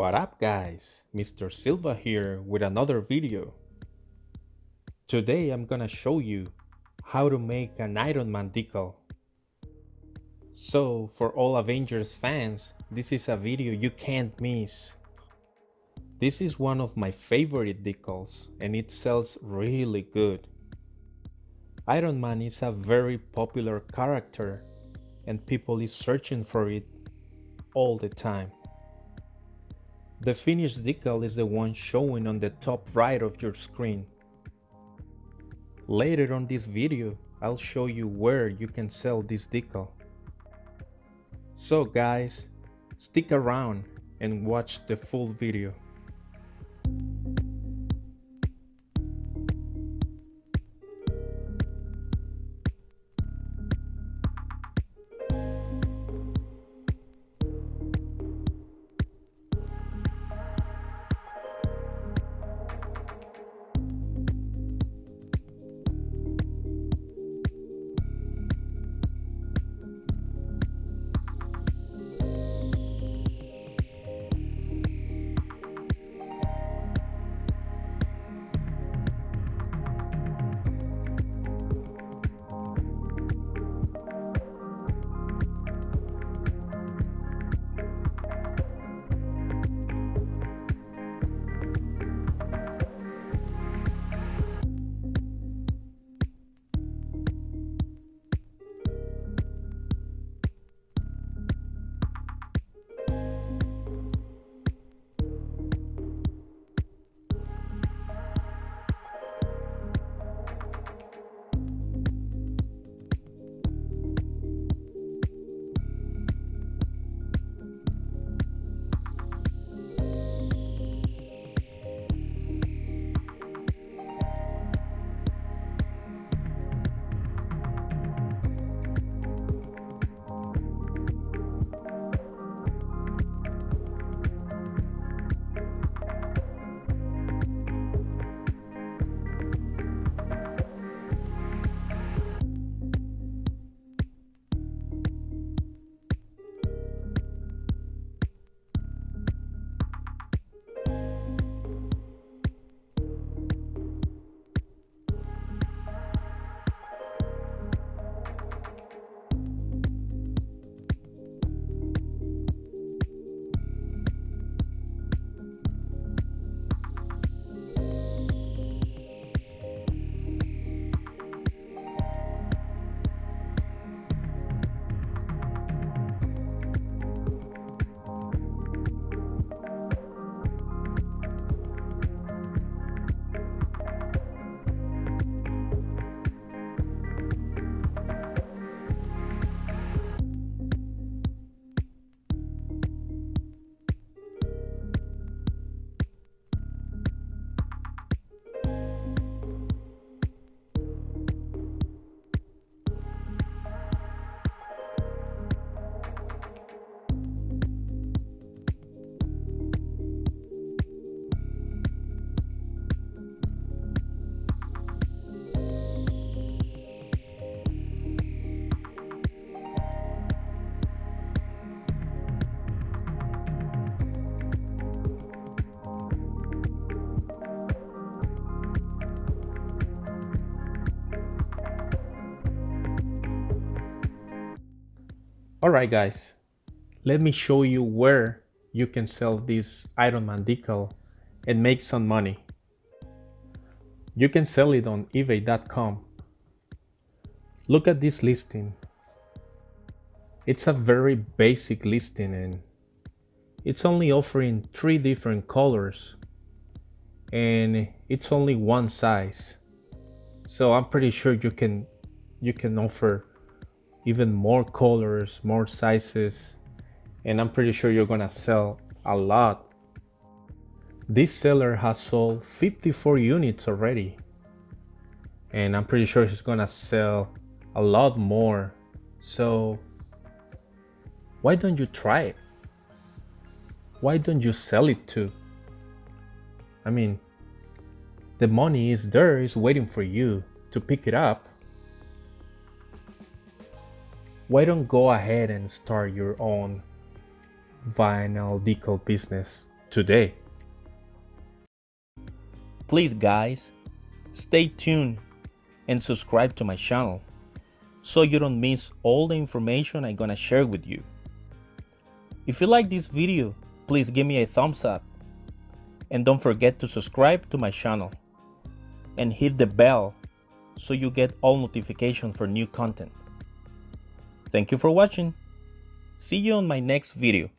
What up guys, Mr. Silva here with another video. Today I'm gonna show you how to make an Iron Man decal. So for all Avengers fans, this is a video you can't miss. This is one of my favorite decals and it sells really good. Iron Man is a very popular character and people is searching for it all the time. The finished decal is the one showing on the top right of your screen. Later on this video, I'll show you where you can sell this decal. So guys, stick around and watch the full video. Alright guys, let me show you where you can sell this Iron Man decal and make some money. You can sell it on ebay.com. Look at this listing. It's a very basic listing and it's only offering 3 different colors and it's only one size. So I'm pretty sure you can offer even more colors, more sizes, and I'm pretty sure you're gonna sell a lot. This seller has sold 54 units already, and I'm pretty sure he's gonna sell a lot more. So why don't you try it? Why don't you sell it too? I mean, the money is there, is waiting for you to pick it up. Why don't go ahead and start your own vinyl decal business today. Please guys, stay tuned and subscribe to my channel so you don't miss all the information I'm gonna share with you. If you like this video, please give me a thumbs up and don't forget to subscribe to my channel and hit the bell so you get all notifications for new content. Thank you for watching. See you on my next video.